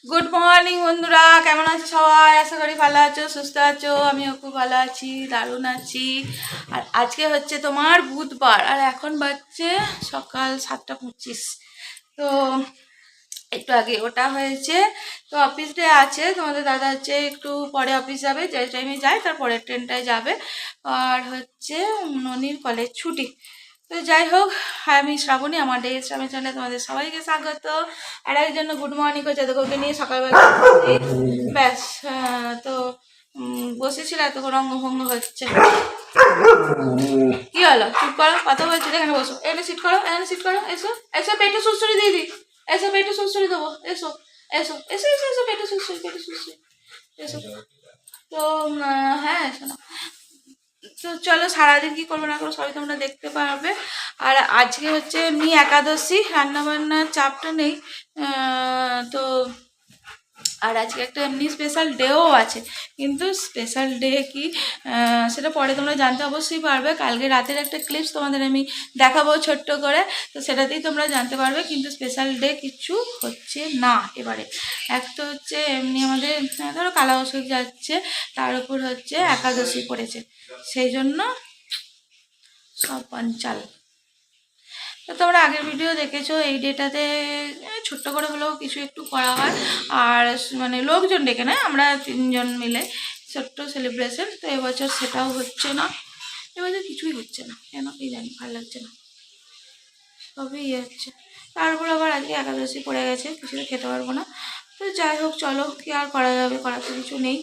Good morning বন্ধুরা, কেমন আছো সবাই? আশা করি ভালো আছো, সুস্থ আছো। আমিও খুব ভালো আছি, দারুণ আছি। আর আজকে হচ্ছে তোমার বুধবার, আর এখন বাজছে সকাল 7:25। তো একটু আগে ওটা হয়েছে। তো অফিস ডে আছে, তোমাদের দাদা হচ্ছে একটু পরে অফিস যাবে, যে টাইমে যায় তার পরের ট্রেনটায় যাবে। আর হচ্ছে ননির কলেজ ছুটি। তো যাই হোক, আমি শ্রাবণী, আমার ডে শ্রাবণী চ্যানেলে তোমাদের সবাইকে স্বাগত। আর একজন গুড মর্নিং করছে, দেখো ওকে নিয়ে সকালবেলা ব্যাস। তো বসেছিল, এতক্ষণ অঙ্গভঙ্গ হচ্ছে। কি হলো? চুপ করো, কথা বলছি, এখানে বসো, এখানে সিট করো, এখানে সিট করো, এসো এসো, পেটে সুড়সুড়ি দিয়ে দিই, এসো পেটে সুড়সুড়ি দেবো, এসো এসো এসো এসো এসো, পেটে সুড়সুড়ি, পেটে সুড়সুড়ি, এসো। তো হ্যাঁ, শোনো। তো চলো, সারাদিন কি করবো না করবো সবই তোমরা দেখতে পারবে। আর আজকে হচ্ছে এমনি একাদশী, রান্নাবান্নার চাপটা নেই। তো আর আজকে একটা এমনি স্পেশাল ডেও আছে, কিন্তু স্পেশাল ডে কি সেটা পরে তোমরা জানতে অবশ্যই পারবে। কালকে রাতের একটা ক্লিপস তোমাদের আমি দেখাবো ছোট্ট করে, তো সেটাতেই তোমরা জানতে পারবে। কিন্তু স্পেশাল ডে কিছু হচ্ছে না এবারে। এক তো হচ্ছে এমনি আমাদের ধরো কালা অসুখ যাচ্ছে, তার উপর হচ্ছে একাদশী পড়েছে, সেই জন্য সব পঞ্চাল। তো তোমরা আগের ভিডিও দেখেছো, এই ডেটাতে ছোট্ট করে হলেও কিছু একটু করা হয়। আর মানে লোকজন ডেকে নেয়, আমরা 3জন মিলে ছোট্ট সেলিব্রেশন। তো এবছর সেটাও হচ্ছে না, এবছর কিছুই হচ্ছে না, কেন কি জানি, ভালো লাগছে না, সবই ইয়ে হচ্ছে। তারপর আবার আজকে একাদশী পড়ে গেছে, কিছুটা খেতে পারবো না। তো যাই হোক, চলো, কি আর করা যাবে, করার তো কিছু নেই।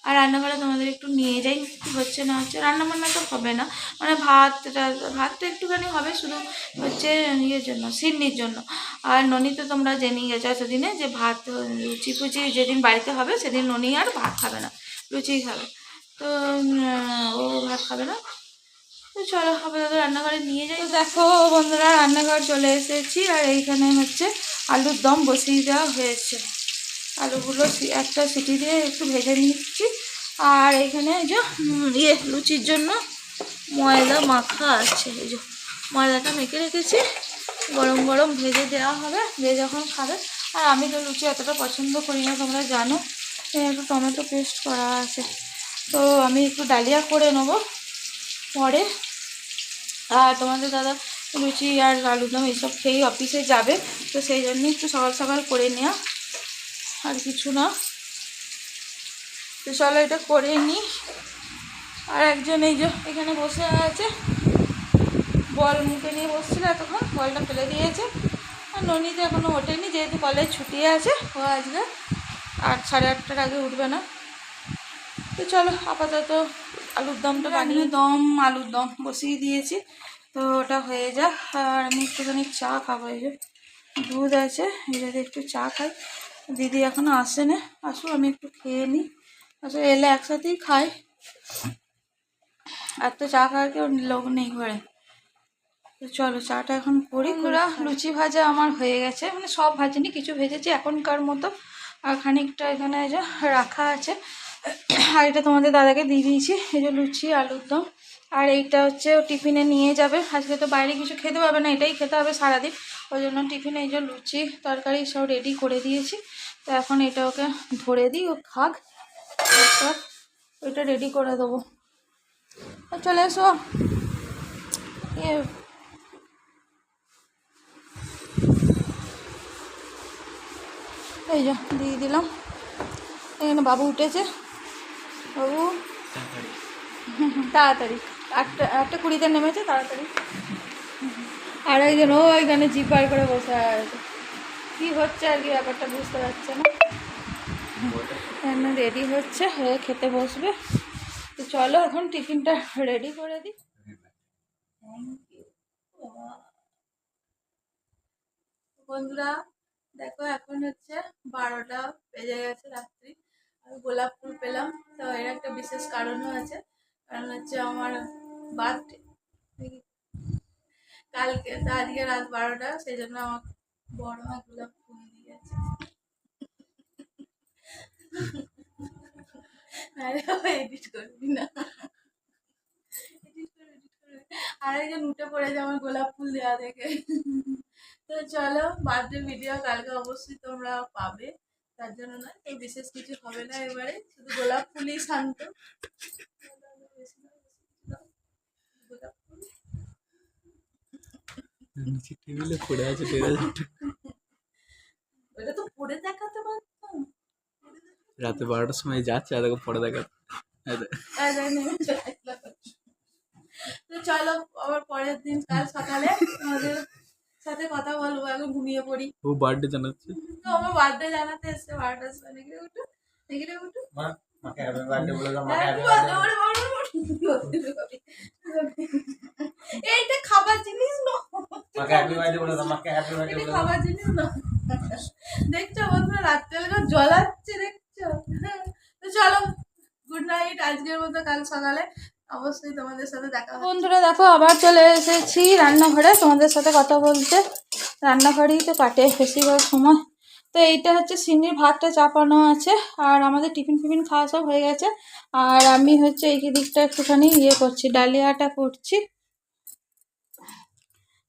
আর রান্নাঘরে তোমাদের একটু নিয়ে যাই, কী হচ্ছে না হচ্ছে। রান্নাবান্না তো হবে না, মানে ভাত তো একটুখানি হবে, শুধু হচ্ছে ইয়ের জন্য, সিন্নির জন্য। আর ননি তো তোমরা জেনেই গেছো এতদিনে যে ভাত লুচি ফুচি যেদিন বাড়িতে হবে সেদিন ননি আর ভাত খাবে না, লুচিই খাবে। তো ও ভাত খাবে না। তো চলো আপাতত রান্নাঘরে নিয়ে যাই। তো দেখো বন্ধুরা, রান্নাঘর চলে এসেছি, আর এইখানে হচ্ছে আলুর দম বসিয়ে দেওয়া হয়েছে। আলুগুলো একটা সিটি দিয়ে একটু ভেজে নিচ্ছি। আর এখানে এই যে লুচির জন্য ময়দা মাখা আছে, এই যে ময়দাটা মেখে রেখেছি, গরম গরম ভেজে দেওয়া হবে যে যখন খাবে। আর আমি তো লুচি এতটা পছন্দ করি না, তোমরা জানো। একটু টমেটো পেস্ট করা আছে, তো আমি একটু ডালিয়া করে নেবো পরে। আর তোমাদের দাদা লুচি আর আলুরদম এইসব খেয়েই অফিসে যাবে, তো সেই জন্য একটু সকাল সকাল করে নেওয়া, আর কিছু না। তো চলো এটা করে নিই। আর একজন এই যে এখানে বসে আছে, বল মুখে নিয়ে বসছিল, এতক্ষণ বলটা ফেলে দিয়েছে। আর ননি তো এখনও ওঠেনি, যেহেতু কলেজ ছুটি আছে, ও আজকে 8, 8:30টার আগে উঠবে না। তো চলো আপাতত আলুর দমটা বানিয়ে, আলুর দম বসিয়ে দিয়েছি, তো ওটা হয়ে যাক। আর আমি একটুখানি চা খাবো, এই যে দুধ আছে, এই যদি একটু চা খাই। দিদি এখনও আসেনি, আসুক আমি একটু খেয়ে নিই, আসলে এলে একসাথেই খাই। আর তো চা খাওয়ার কেউ লোক নেই ঘরে। তো চলো চাটা এখন করি। লুচি ভাজা আমার হয়ে গেছে, মানে সব ভাজিনি, কিছু ভেজেছি এখনকার মতো। আর খানিকটা এখানে যে রাখা আছে, আর এটা তোমাদের দাদাকে দিয়ে দিয়েছি, এই যে লুচি আলুর দম। আর এইটা হচ্ছে ও টিফিনে নিয়ে যাবে, আজকে তো বাইরে কিছু খেতে পারবে না, এটাই খেতে হবে সারাদিন। ওই জন্য টিফিনে এই যে লুচি তরকারি সব রেডি করে দিয়েছি। তো এখন এটা ওকে ধরে দিই, ও খাক, তারপর ওইটা রেডি করে দেবো। চলে এসো। এই যে দিয়ে দিলাম। এখানে বাবু উঠেছে, বাবু তাড়াতাড়ি 8:20-তে নেমেছে, তাড়াতাড়ি। আর একজন ও এখানে জিপ বার করে বসে আছে, কী হচ্ছে আর কি ব্যাপারটা বুঝতে পারছে না। রেডি হচ্ছে, হয়ে খেতে বসবে। তো চলো এখন টিফিনটা রেডি করে দিই। বন্ধুরা দেখো, এখন হচ্ছে 12টা বেজে গেছে রাত্রি। আমি গোলাপ ফুল পেলাম, তো এর একটা বিশেষ কারণও আছে, কারণ হচ্ছে আমার বার্থডে কালকে, তো আজকে রাত 12টা, সেই জন্য আমার বড় মা গোলাপ ফুল দিয়েছে। আরে এডিট করবি না, আরেকজন উঠে পড়েছে আমার গোলাপ ফুল দেওয়া দেখে। তো চলো বার্থডে ভিডিও কালকে অবশ্যই তোমরা পাবে, তার জন্য না তো বিশেষ কিছু হবে না, এবারে শুধু গোলাপ ফুলই শান্ত। গোলাপ ফুল নিচে টেবিলে পড়ে আছে 1,500 ওটা তো পরে দেখাতে পারতাম। রাতে 12টার সময় যাচ্ছে আর দেখো পড়ে দেখা। তো চলো আবার পরের দিন কাল সকালে আমাদের সাথে কথা বলবো, এখন ঘুমিয়ে পড়ি। ও বার্থডে জানাচ্ছে, তো আমার বার্থডে জানাতে এসছে 12টার সময়, নাকি রে উঠো, নাকি রে উঠো। মাকে হ্যাপি বার্থডে বলে দাও, মাকে Happy হ্যাপি birthday, এইটা খাবার জিনিস না, মাকে হ্যাপি বার্থডে বলে দাও, মাকে হ্যাপি বার্থডে এটা বলে দাও। খাবার জিনিস না। দেখছো বন্ধুরা রাত্রেবেলা জ্বলাচ্ছে, দেখছো। তো চলো গুড নাইট, আজকের মতো কাল সকালে অবশ্যই তোমাদের সাথে দেখা হবে। বন্ধুরা দেখো আবার চলে এসেছি রান্নাঘরে তোমাদের সাথে কথা বলতে। রান্নাঘরেই তো কাটে বেশিরভাগ সময়। তো এইটা হচ্ছে সিন্নির ভাতটা চাপানো আছে, আর আমাদের টিফিন ফিফিন খাওয়া সব হয়ে গেছে। আর আমি হচ্ছে এই দিকটা একটুখানি করছি, ডালিয়াটা করছি।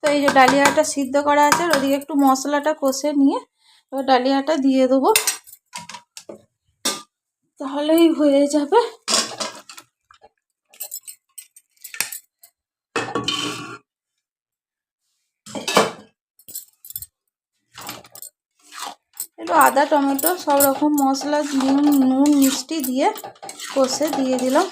তো এই যে ডালিয়াটা সিদ্ধ করা আছে, ওদিকে একটু মশলাটা কষে নিয়ে ডালিয়াটা দিয়ে দেবো, তাহলেই হয়ে যাবে। একটু আদা টমেটো সব রকম মশলা নুন মিষ্টি দিয়ে কষে দিয়ে দিলাম।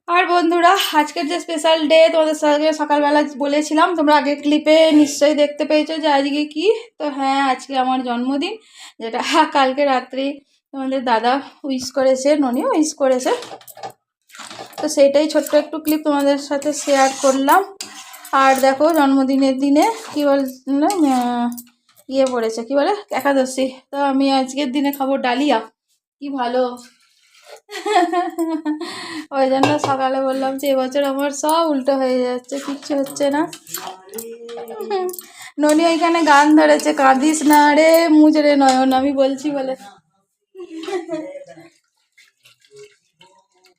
আর বন্ধুরা আজকের যে স্পেশাল ডে তোমাদের সঙ্গে সকালবেলা বলেছিলাম, তোমরা আগে ক্লিপে নিশ্চয়ই দেখতে পেয়েছো যে আজকে কি। তো হ্যাঁ, আজকে আমার জন্মদিন, যেটা কালকে রাত্রি তোমাদের দাদা উইশ করেছে, ননিও উইশ করেছে। তো সেটাই ছোট্ট একটু ক্লিপ তোমাদের সাথে শেয়ার করলাম। আর দেখো জন্মদিনের দিনে কী বল পড়েছে, কি বলে একাদশী। তো আমি আজকের দিনে খাবো ডালিয়া, কি ভালো। ওই জন্য সকালে বললাম যে এবছর আমার সব উল্টো হয়ে যাচ্ছে, কিচ্ছু হচ্ছে না। ননি ওইখানে গান ধরেছে, কাঁদিস না রে মুজরে নয়ন, আমি বলছি বলে।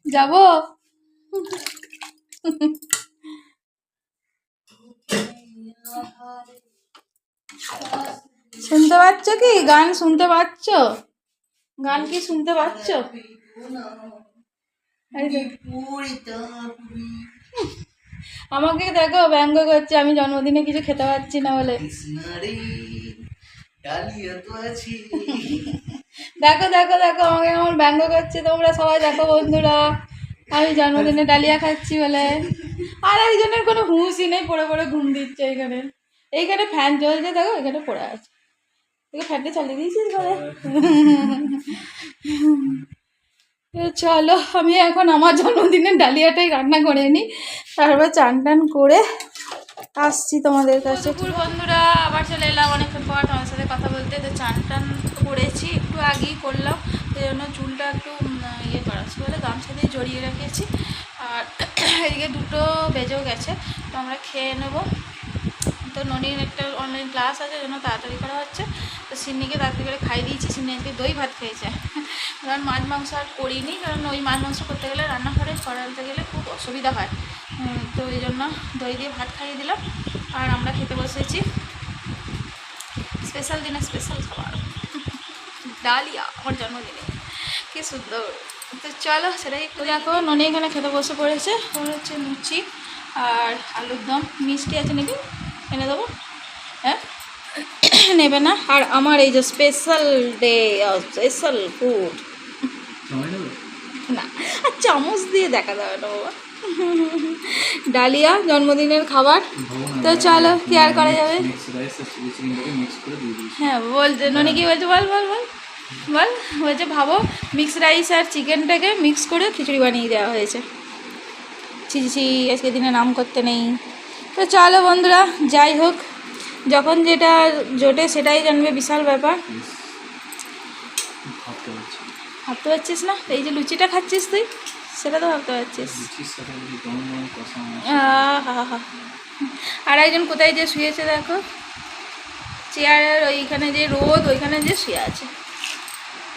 যাবো শুনতে পাচ্ছ কি গান, শুনতে পাচ্ছ গান, কি শুনতে পাচ্ছ? আমাকে দেখো ব্যঙ্গ করছে আমি জন্মদিনে কিছু খেতে পারছি না বলে। দেখো দেখো দেখো আমাকে আমার ব্যঙ্গ করছে, তোমরা সবাই দেখো বন্ধুরা, আমি জন্মদিনে ডালিয়া খাচ্ছি বলে। আর একজনের কোনো হুঁশই নেই, পড়ে পড়ে ঘুম দিচ্ছে। এইখানে ফ্যান চলছে, দেখো এখানে পড়ে আছে, ফ্যানটা চালিয়ে দিয়েছিস বলে। চলো আমি এখন আমার জন্মদিনের ডালিয়াটাই রান্না করে নিই, তারপর চান টান করে আসছি তোমাদের কাছে। বন্ধুরা আবার চলে এলাম অনেকক্ষণ পর তোমার সাথে কথা বলতে। তো চান টান করেছি, একটু আগেই করলাম, সেই জন্য চুলটা একটু করাচ্ছি বলে গামছা দিয়ে জড়িয়ে রেখেছি। আর এদিকে 2টো বেজেও গেছে, তো আমরা খেয়ে নেবো। তো ননির একটা অনলাইন ক্লাস আছে, জন্য তাড়াতাড়ি করা হচ্ছে। তো সিন্নিকে তাড়াতাড়ি করে খাই দিয়েছি, সিন্নি আজকে দই ভাত খেয়েছে। কারণ মাছ মাংস আর করিনি, কারণ ওই মাছ মাংস করতে গেলে রান্নাঘরে করাতে গেলে খুব অসুবিধা হয়। তো এই জন্য দই দিয়ে ভাত খাইয়ে দিলাম। আর আমরা খেতে বসেছি স্পেশাল দিনে স্পেশাল খাবার, ডালিয়া আমার জন্মদিনে, কি সুন্দর। তো চলো সেটাই একটু দেখো। ননি এখানে খেতে বসে পড়েছে, ওর হচ্ছে লুচি আর আলুর দম, মিষ্টি আছে নাকি এনে দেবো? হ্যাঁ নেবে না। আর আমার এই যে স্পেশাল ডে, স্পেশাল ফুড না, আর চামচ দিয়ে দেখা যাবে না বাবা। ডালিয়া জন্মদিনের খাবার। তো চলো কি আর করা যাবে। হ্যাঁ বলছে ননি, কি বলছে বল বল বল বল। বলছে ভাবো মিক্স রাইস আর চিকেনটাকে মিক্স করে খিচুড়ি বানিয়ে দেওয়া হয়েছে। ছি ছি, আজকে দিনে নাম করতে নেই। তো চলো বন্ধুরা, যাই হোক, যখন যেটা জোটে সেটাই জানবে, বিশাল ব্যাপার। ভাবতে পারছিস না এই যে লুচিটা খাচ্ছিস তুই, সেটা তো ভাবতে পারছিস। আর একজন কোথায় যে শুয়েছে দেখো, চেয়ারের ওইখানে যে রোদ, ওইখানে যে শুয়ে আছে।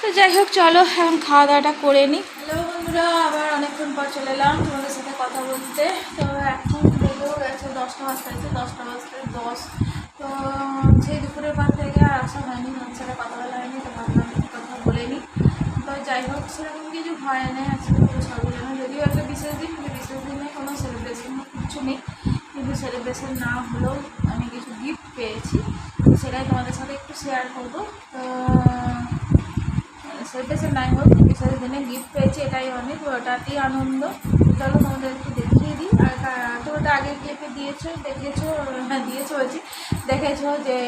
তো যাই হোক চলো এখন খাওয়া দাওয়াটা করে নিই। হ্যালো বন্ধুরা, আবার অনেকক্ষণ পর চলে এলাম তোমাদের সাথে কথা বলতে। তো এখন বেজেও গেছে, 10টা বাজতে আছে, 10টা বাজতে 10। তো সেই দুপুরের পর থেকে আর আসা হয়নি, ওর সাথে কথা বলা হয়নি, তো ভাবলাম কথা বলে নিই। তো যাই হোক, সেরকম কিছু হয় না আজকে সর্বজনা, যদিও একটা বিশেষ দিন, কিন্তু বিশেষ দিনে কোনো সেলিব্রেশন কিছু নেই, কিন্তু সেলিব্রেশন না হলেও আমি কিছু গিফট পেয়েছি, সেটাই তোমাদের সাথে একটু শেয়ার করবো। তো সেলিব্রেশন নাই হোক, বিশেষ দিনে গিফট পেয়েছি, এটাই অনেক, ওটাতেই আনন্দ। চলো তোমাদের একটু দেখিয়ে দিই। আর তোমরা আগে ক্লিপে দেখেছো বলছি, দেখেছো যে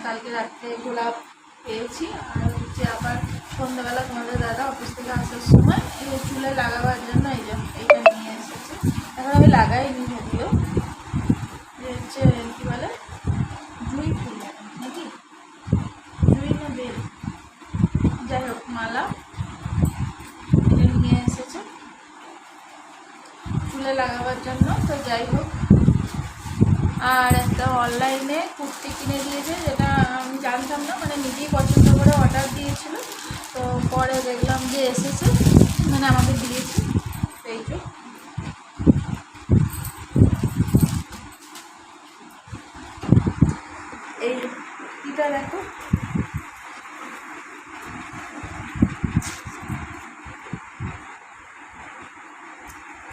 কালকে রাত্রে গোলাপ পেয়েছি। আর হচ্ছে আবার সন্ধ্যাবেলা তোমাদের দাদা অফিস থেকে আসার সময় এই চুলে লাগাবার জন্য এইটা নিয়ে এসেছে। এখন আমি লাগাইনি যদিও, যে হচ্ছে কী বলে জুঁই ফুল নাকি, জুঁই না বেল, যাই হোক মালা এটা নিয়ে এসেছে চুলে লাগাবার জন্য। তো যাই হোক, আর একটা অনলাইনে কুর্তি কিনে দিয়েছে, যেটা আমি জানতাম না, মানে নিজেই পছন্দ করে অর্ডার দিয়েছিল, তো পরে দেখলাম যে এসেছে, মানে আমাকে দিয়েছে। এই যে এই কুর্তিটা দেখো,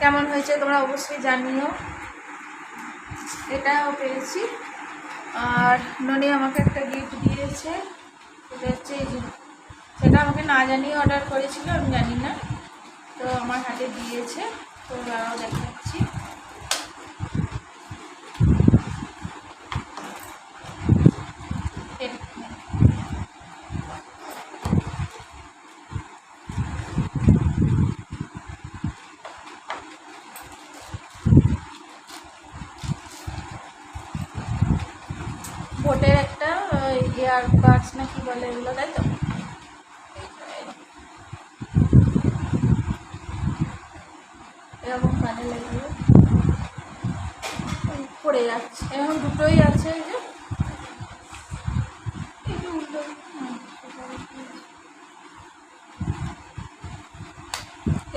কেমন হয়েছে তোমরা অবশ্যই জানিও। এটাও পেয়েছি। আর ননি আমাকে একটা গিফট দিয়েছে, এটা হচ্ছে এই যে, সেটা আমাকে না জানিয়ে অর্ডার করেছিল, আমি জানি না, তো আমার হাতে দিয়েছে। তো তারাও দেখাচ্ছি, বোটের একটা ইয়ার বাডস না কি বলে এগুলো, তাই তো, এরকম কানে লেগে পড়ে যাচ্ছে, এখন দুটোই আছে। এই যে উল্টো,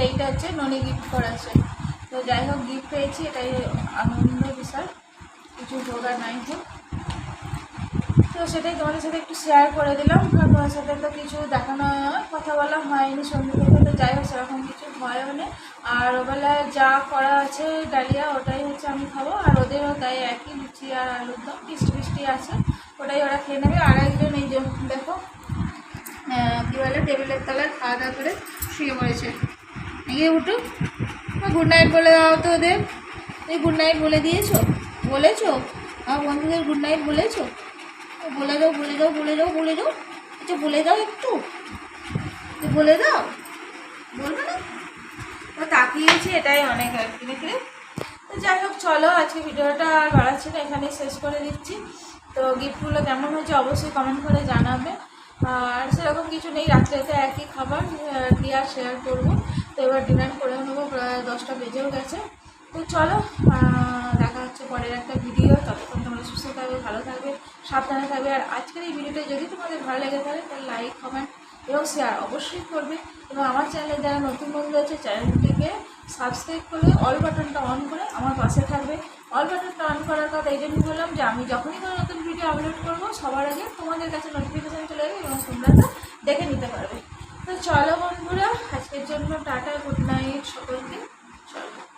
এইটা হচ্ছে ননি গিফট করেছে। তো যাই হোক, গিফট পেয়েছি, এটাই আনন্দ বিশাল, কিছু জোগাড় নাই হোক। তো সেটাই তোমাদের সাথে একটু শেয়ার করে দিলাম। তোমার সাথে তো কিছু দেখানো, কথা বলা হয়নি সন্ধ্যে থেকে, তো যাই হোক সেরকম কিছু হয়ও না। আর ওবেলায় যা করা আছে ডালিয়া, ওটাই হচ্ছে আমি খাবো, আর ওদেরও তাই একই, লুচি আর আলুর দম, বৃষ্টি আছে, ওটাই ওরা খেয়ে নেবে। আর একজন এই যে দেখো কী বলে, টেবিলের তলায় খাওয়া দাওয়া করে শুয়ে পড়েছে। এগিয়ে উঠো, গুড নাইট বলে দাও তো ওদের। এই গুড নাইট বলে দিয়েছো, বলেছো আমার বন্ধুদের গুড নাইট বলেছো? বলে দাও বলে দাও বলে দাও বলে দাও, আচ্ছা বলে দাও একটু, বলে দাও, বলবে না? তো তাকিয়েছি, এটাই অনেক আর কি দেখলে। তো যাই হোক, চলো আজকে ভিডিওটা আর বাড়াচ্ছি না, এখানেই শেষ করে দিচ্ছি। তো গিফটগুলো কেমন হয়েছে অবশ্যই কমেন্ট করে জানাবে। আর সেরকম কিছু নেই, রাত্রেতে একই খাবার দিয়ে আর শেয়ার করবো। তো এবার ডিনার করে নেবো, প্রায় 10টা বেজেও গেছে। তো চলো, দেখা হচ্ছে পরের একটা ভিডিও। ততক্ষণ তোমরা সুস্থ থাকবে, ভালো থাকবে, সাবধানে থাকবে। আর আজকের এই ভিডিওটা যদি তোমাদের ভালো লেগে থাকে তাহলে লাইক, কমেন্ট এবং শেয়ার অবশ্যই করবে। এবং আমার চ্যানেলে যারা নতুন বন্ধু আছে, চ্যানেলটিকে সাবস্ক্রাইব করে অল বাটনটা অন করে আমার পাশে থাকবে। অল বাটনটা অন করার কথা এই জন্যই বললাম যে আমি যখনই কোনো নতুন ভিডিও আপলোড করবো, সবার আগে তোমাদের কাছে নোটিফিকেশান চলে যাবে এবং তোমরা তা দেখে নিতে পারবে। তো চলো বন্ধুরা, আজকের জন্য টাটা, গুড নাইট সকলকে, চলো।